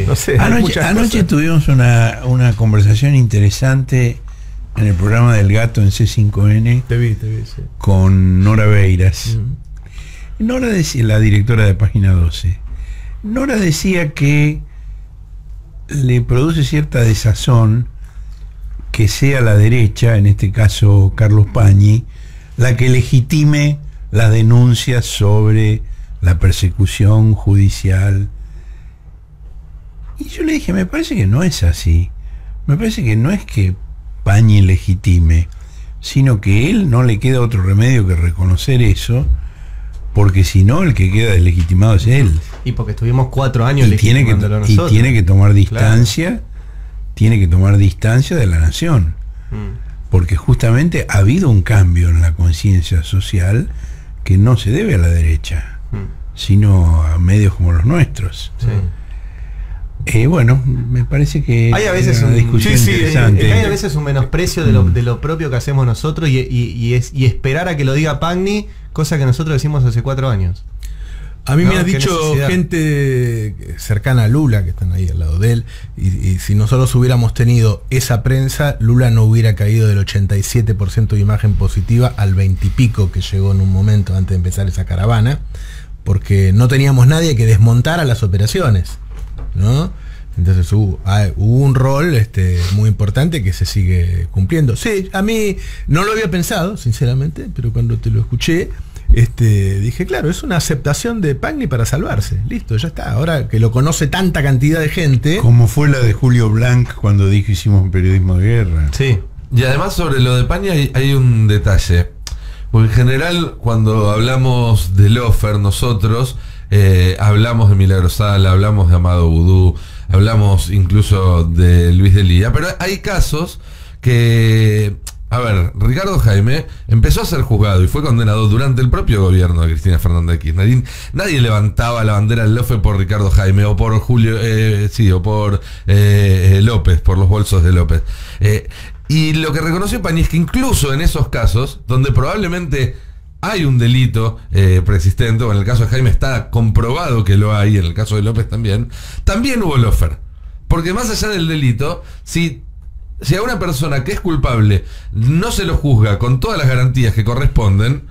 No sé, anoche tuvimos una conversación interesante en el programa del Gato en C5N. Te vi, sí. Con Nora Beiras. Nora decía, la directora de Página 12. Nora decía que le produce cierta desazón que sea la derecha, en este caso Carlos Pañi, la que legitime las denuncias sobre la persecución judicial. Y yo le dije, me parece que no es así. Me parece que no es que Pañi legitime, sino que él no le queda otro remedio que reconocer eso, porque si no, el que queda deslegitimado es él. Y porque estuvimos 4 años legitimándolo nosotros. Y tiene que tomar distancia, claro. Tiene que tomar distancia de la nación. Porque justamente ha habido un cambio en la conciencia social que no se debe a la derecha, sino a medios como los nuestros. Bueno, me parece que hay a veces una discusión interesante. Hay a veces un menosprecio de lo propio que hacemos nosotros y esperar a que lo diga Pagni, cosa que nosotros decimos hace 4 años. A mí me ha dicho gente cercana a Lula, que están ahí al lado de él, y si nosotros hubiéramos tenido esa prensa, Lula no hubiera caído del 87% de imagen positiva al 20 y pico que llegó en un momento antes de empezar esa caravana, porque no teníamos nadie que desmontara las operaciones, ¿no? Entonces hubo un rol muy importante que se sigue cumpliendo. Sí, a mí no lo había pensado, sinceramente, pero cuando te lo escuché, dije, claro, es una aceptación de Pagni para salvarse. Listo, ya está. Ahora que lo conoce tanta cantidad de gente. Como fue la de Julio Blanc cuando dijo hicimos un periodismo de guerra. Sí. Y además sobre lo de Pagni hay un detalle. Porque en general cuando hablamos de Lofer nosotros hablamos de Milagro Sala, hablamos de Amado Vudú, hablamos incluso de Luis de Lía, pero hay casos que... A ver, Ricardo Jaime empezó a ser juzgado y fue condenado durante el propio gobierno de Cristina Fernández de Kirchner. Nadie levantaba la bandera del Lofe por Ricardo Jaime o por Julio, o por López, por los bolsos de López. Y lo que reconoció Pañi es que incluso en esos casos, donde probablemente hay un delito preexistente, o en el caso de Jaime está comprobado que lo hay, en el caso de López también hubo lofer. Porque más allá del delito, si a una persona que es culpable no se lo juzga con todas las garantías que corresponden,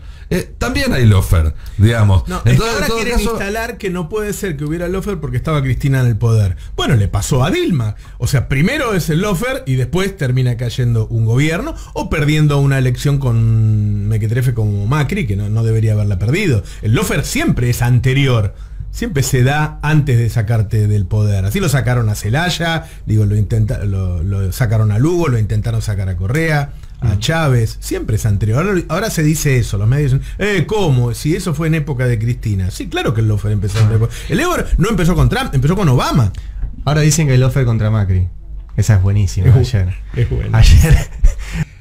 también hay lofer, digamos. No, entonces, ahora quieren instalar que no puede ser que hubiera lofer porque estaba Cristina en el poder. Bueno, le pasó a Dilma. O sea, primero es el lofer y después termina cayendo un gobierno o perdiendo una elección con mequetrefe como Macri, que no debería haberla perdido. El lofer siempre es anterior. Siempre se da antes de sacarte del poder. Así lo sacaron a Zelaya, lo sacaron a Lugo, lo intentaron sacar a Correa, a Chávez. Siempre es anterior. Ahora se dice eso. Los medios dicen, ¿cómo? Si eso fue en época de Cristina. Sí, claro que el lofer empezó en época. El lofer no empezó con Trump, empezó con Obama. Ahora dicen que el lofer contra Macri. Esa es buenísima. Es buena.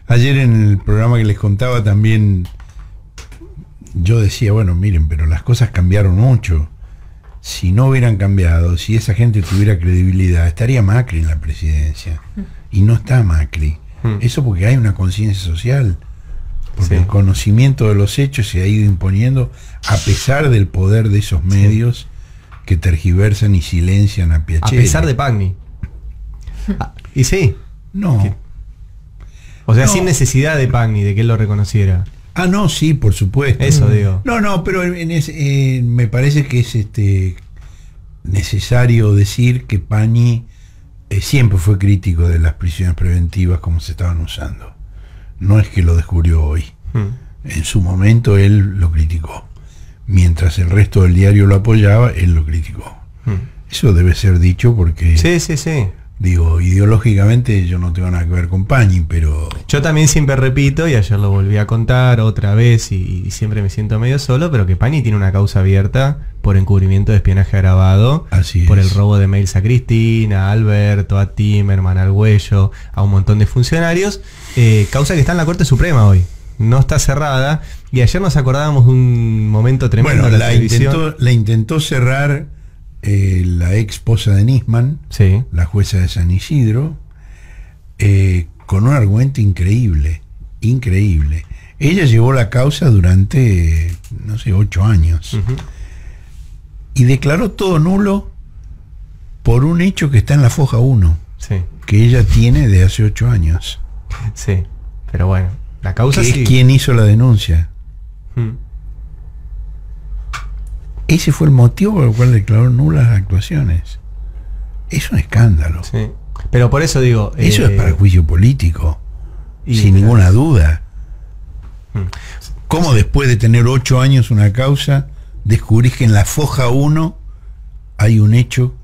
Ayer en el programa que les contaba también yo decía, bueno, miren, pero las cosas cambiaron mucho. Si no hubieran cambiado, si esa gente tuviera credibilidad, estaría Macri en la presidencia. Y no está Macri. Eso porque hay una conciencia social. Porque el conocimiento de los hechos se ha ido imponiendo a pesar del poder de esos medios que tergiversan y silencian a Piacere. A pesar de Pagni. Y sí. No. O sea, sin necesidad de Pagni, de que él lo reconociera. Ah, no, sí, por supuesto. Eso digo. No, pero me parece que es necesario decir que Pañi siempre fue crítico de las prisiones preventivas como se estaban usando. No es que lo descubrió hoy. En su momento él lo criticó. Mientras el resto del diario lo apoyaba, él lo criticó. Eso debe ser dicho porque... Sí. Digo, ideológicamente yo no tengo nada que ver con Pañi, pero... Yo también siempre repito, y ayer lo volví a contar otra vez, y siempre me siento medio solo, pero que Pañi tiene una causa abierta por encubrimiento de espionaje agravado. Así por es. El robo de mails a Cristina, a Alberto, a Timerman, al Güello, a un montón de funcionarios. Causa que está en la Corte Suprema hoy. No está cerrada. Y ayer nos acordábamos de un momento tremendo de la televisión. La intentó cerrar... la ex esposa de Nisman, la jueza de San Isidro, con un argumento increíble. Ella llevó la causa durante, 8 años. Y declaró todo nulo por un hecho que está en la foja 1, Sí, que ella tiene de hace 8 años. sí. Pero bueno, la causa Que sí. es quien hizo la denuncia. Ese fue el motivo por el cual declaró nulas las actuaciones. Es un escándalo. Sí. Pero por eso digo... Eso es para juicio político, y sin ninguna duda. Mm. ¿Cómo después de tener 8 años una causa, descubrís que en la foja 1 hay un hecho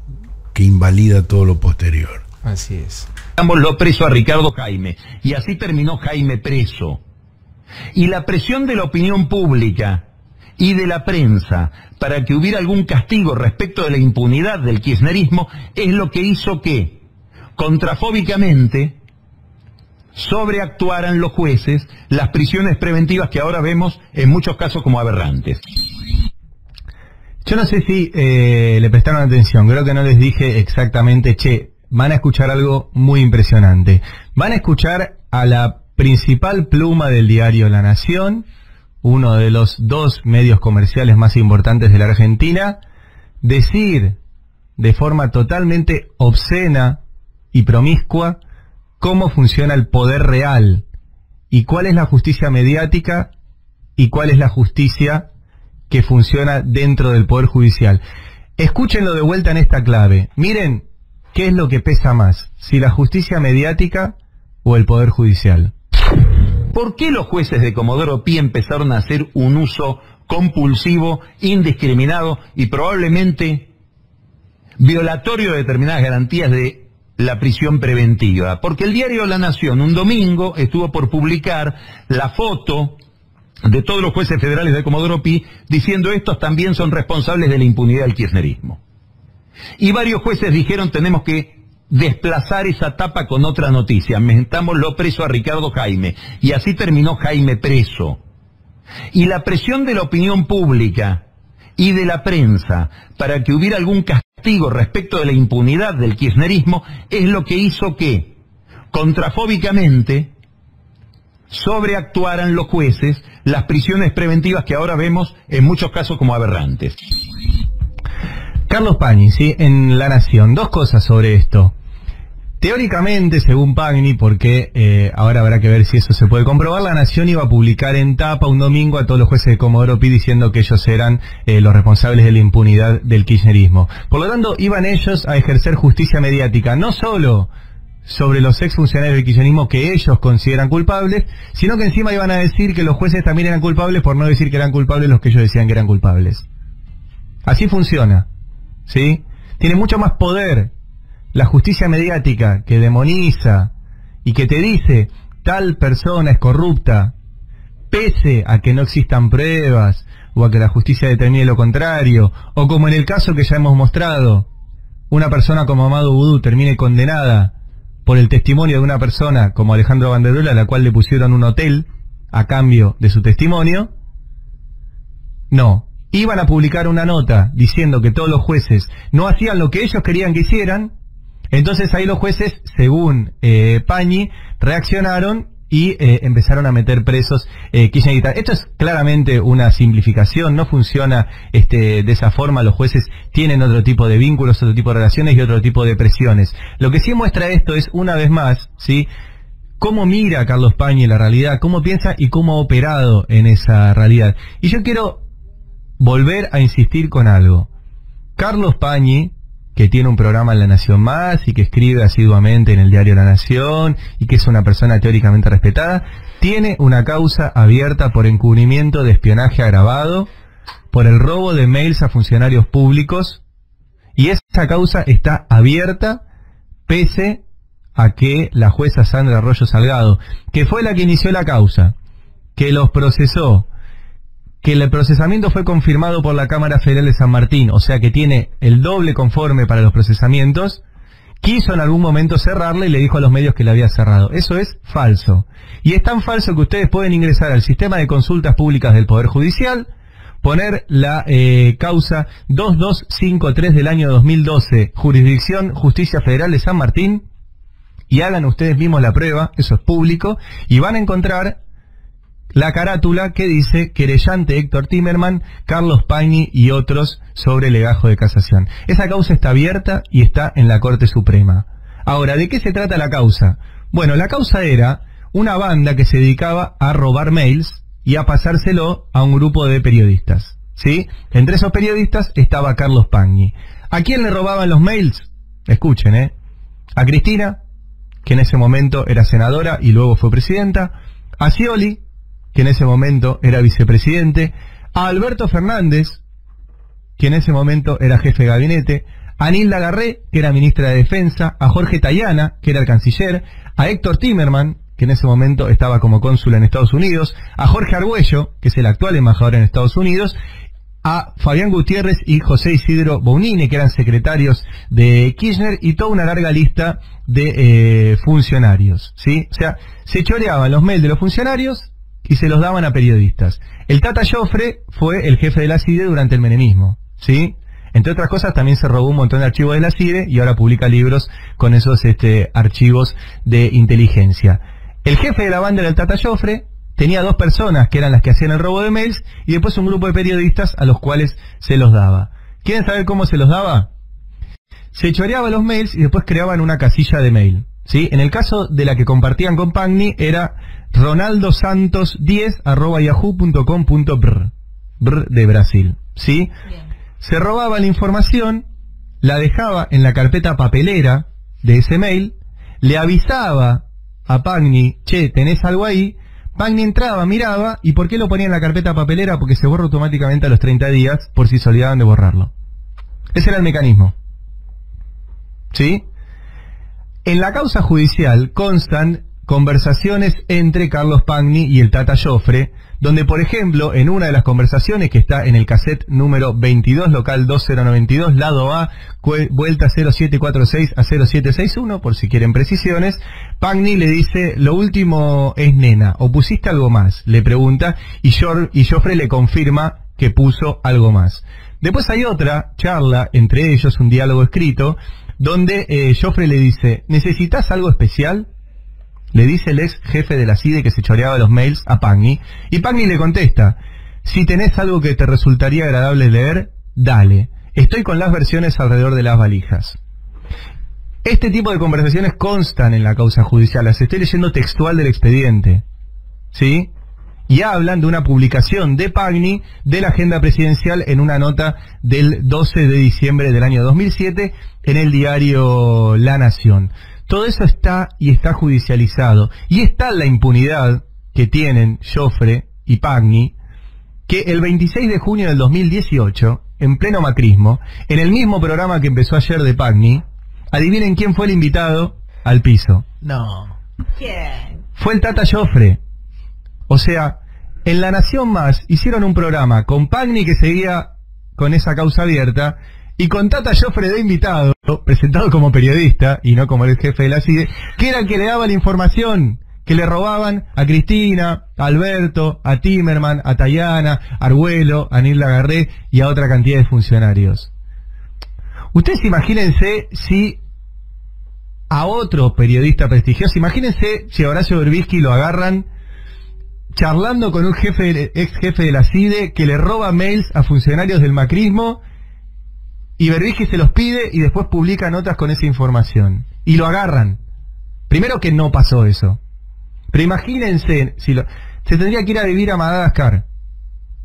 que invalida todo lo posterior? Así es. Lo preso a Ricardo Jaime, y así terminó Jaime preso. Y la presión de la opinión pública y de la prensa para que hubiera algún castigo respecto de la impunidad del kirchnerismo es lo que hizo que, contrafóbicamente, sobreactuaran los jueces las prisiones preventivas que ahora vemos en muchos casos como aberrantes. Yo no sé si le prestaron atención, creo que no les dije exactamente, van a escuchar algo muy impresionante. Van a escuchar a la principal pluma del diario La Nación, uno de los 2 medios comerciales más importantes de la Argentina, decir de forma totalmente obscena y promiscua cómo funciona el poder real y cuál es la justicia mediática y cuál es la justicia que funciona dentro del Poder Judicial. Escúchenlo de vuelta en esta clave. Miren qué es lo que pesa más, si la justicia mediática o el Poder Judicial. ¿Por qué los jueces de Comodoro Pi empezaron a hacer un uso compulsivo, indiscriminado y probablemente violatorio de determinadas garantías de la prisión preventiva? Porque el diario La Nación un domingo estuvo por publicar la foto de todos los jueces federales de Comodoro Pi diciendo estos también son responsables de la impunidad del kirchnerismo. Y varios jueces dijeron tenemos que desplazar esa tapa con otra noticia, metámoslo preso a Ricardo Jaime, y así terminó Jaime preso. Y la presión de la opinión pública y de la prensa para que hubiera algún castigo respecto de la impunidad del kirchnerismo es lo que hizo que, contrafóbicamente, sobreactuaran los jueces las prisiones preventivas que ahora vemos en muchos casos como aberrantes. Carlos Pañi, ¿sí? En La Nación, 2 cosas sobre esto. Teóricamente, según Pagni, porque ahora habrá que ver si eso se puede comprobar, La Nación iba a publicar en tapa un domingo a todos los jueces de Comodoro Pi diciendo que ellos eran los responsables de la impunidad del kirchnerismo. Por lo tanto, iban ellos a ejercer justicia mediática, no solo sobre los exfuncionarios del kirchnerismo que ellos consideran culpables, sino que encima iban a decir que los jueces también eran culpables por no decir que eran culpables los que ellos decían que eran culpables. Así funciona, ¿sí? Tiene mucho más poder la justicia mediática que demoniza y que te dice tal persona es corrupta, pese a que no existan pruebas o a que la justicia determine lo contrario, o como en el caso que ya hemos mostrado, una persona como Amado Vudú termine condenada por el testimonio de una persona como Alejandro Banderola, a la cual le pusieron un hotel a cambio de su testimonio. No, iban a publicar una nota diciendo que todos los jueces no hacían lo que ellos querían que hicieran. Entonces ahí los jueces, según Pañi, reaccionaron y empezaron a meter presos kirchneristas. Esto es claramente una simplificación, no funciona de esa forma. Los jueces tienen otro tipo de vínculos, otro tipo de relaciones y otro tipo de presiones. Lo que sí muestra esto es, una vez más, ¿sí?, cómo mira Carlos Pañi la realidad, cómo piensa y cómo ha operado en esa realidad. Y yo quiero volver a insistir con algo. Carlos Pañi, que tiene un programa en La Nación Más y que escribe asiduamente en el diario La Nación y que es una persona teóricamente respetada, tiene una causa abierta por encubrimiento de espionaje agravado, por el robo de mails a funcionarios públicos, y esa causa está abierta pese a que la jueza Sandra Arroyo Salgado, que fue la que inició la causa, que los procesó, que el procesamiento fue confirmado por la Cámara Federal de San Martín, o sea que tiene el doble conforme para los procesamientos, quiso en algún momento cerrarle y le dijo a los medios que la había cerrado. Eso es falso. Y es tan falso que ustedes pueden ingresar al sistema de consultas públicas del Poder Judicial, poner la causa 2253 del año 2012, Jurisdicción Justicia Federal de San Martín, y hagan ustedes mismos la prueba, eso es público, y van a encontrar la carátula que dice querellante Héctor Timerman, Carlos Pagni y otros sobre legajo de casación. Esa causa está abierta y está en la Corte Suprema. Ahora, ¿de qué se trata la causa? Bueno, la causa era una banda que se dedicaba a robar mails y a pasárselo a un grupo de periodistas, ¿sí? Entre esos periodistas estaba Carlos Pagni. ¿A quién le robaban los mails? Escuchen, a Cristina, que en ese momento era senadora y luego fue presidenta, a Scioli, que en ese momento era vicepresidente, a Alberto Fernández, que en ese momento era jefe de gabinete, a Nilda Garré, que era ministra de Defensa, a Jorge Tayana, que era el canciller, a Héctor Timerman, que en ese momento estaba como cónsul en Estados Unidos, a Jorge Argüello, que es el actual embajador en Estados Unidos, a Fabián Gutiérrez y José Isidro Bounini, que eran secretarios de Kirchner, y toda una larga lista de funcionarios, ¿sí? O sea, se choreaban los mails de los funcionarios y se los daban a periodistas. El Tata Joffre fue el jefe de la CIDE durante el menemismo, ¿sí? Entre otras cosas, también se robó un montón de archivos de la CIDE y ahora publica libros con esos archivos de inteligencia. El jefe de la banda era el Tata Joffre, tenía 2 personas que eran las que hacían el robo de mails y después un grupo de periodistas a los cuales se los daba. ¿Quieren saber cómo se los daba? Se choreaba los mails y después creaban una casilla de mail, ¿sí? En el caso de la que compartían con Pagni era ronaldosantos10@yahoo.com.br, brr de Brasil, ¿sí? Bien. Se robaba la información, la dejaba en la carpeta papelera de ese mail, le avisaba a Pagni, che, tenés algo ahí. Pagni entraba, miraba, ¿y por qué lo ponía en la carpeta papelera? Porque se borra automáticamente a los 30 días por si se olvidaban de borrarlo. Ese era el mecanismo, ¿sí? En la causa judicial constan conversaciones entre Carlos Pagni y el Tata Joffre, donde, por ejemplo, en una de las conversaciones que está en el cassette número 22, local 2092, lado A, vuelta 0746 a 0761, por si quieren precisiones, Pagni le dice, lo último es nena, ¿o pusiste algo más? Le pregunta, y Joffre le confirma que puso algo más. Después hay otra charla, entre ellos un diálogo escrito, donde Joffre le dice, ¿necesitas algo especial? Le dice el ex jefe de la CIDE que se choreaba los mails a Pagni, y Pagni le contesta, si tenés algo que te resultaría agradable leer, dale, estoy con las versiones alrededor de las valijas. Este tipo de conversaciones constan en la causa judicial, las estoy leyendo textual del expediente, ¿sí? Y hablan de una publicación de Pagni de la agenda presidencial en una nota del 12 de diciembre del año 2007 en el diario La Nación. Todo eso está judicializado. Y está la impunidad que tienen Joffre y Pagni, que el 26 de junio del 2018, en pleno macrismo, en el mismo programa que empezó ayer de Pagni, adivinen quién fue el invitado al piso. No. ¿Quién? Fue el Tata Joffre. O sea, en La Nación Más hicieron un programa con Pagni que seguía con esa causa abierta, y con Tata Joffre de invitado, presentado como periodista y no como el jefe de la CIDE, que era el que le daba la información que le robaban a Cristina, a Alberto, a Timerman, a Tayana, a Argüello, a Nilda Garré y a otra cantidad de funcionarios. Ustedes imagínense si a otro periodista prestigioso, imagínense si a Horacio Berbisky lo agarran charlando con un ex jefe de la CIDE que le roba mails a funcionarios del macrismo, y Berbisky se los pide y después publica notas con esa información. Y lo agarran. Primero que no pasó eso. Pero imagínense, se tendría que ir a vivir a Madagascar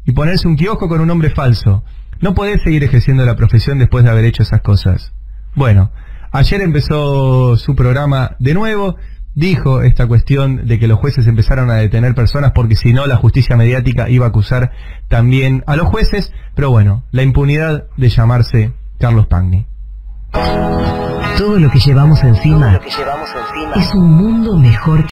y ponerse un kiosco con un nombre falso. No podés seguir ejerciendo la profesión después de haber hecho esas cosas. Bueno, ayer empezó su programa de nuevo. Dijo esta cuestión de que los jueces empezaron a detener personas porque si no la justicia mediática iba a acusar también a los jueces, pero bueno, la impunidad de llamarse Carlos Pagni. Todo lo que llevamos encima es un mundo mejor.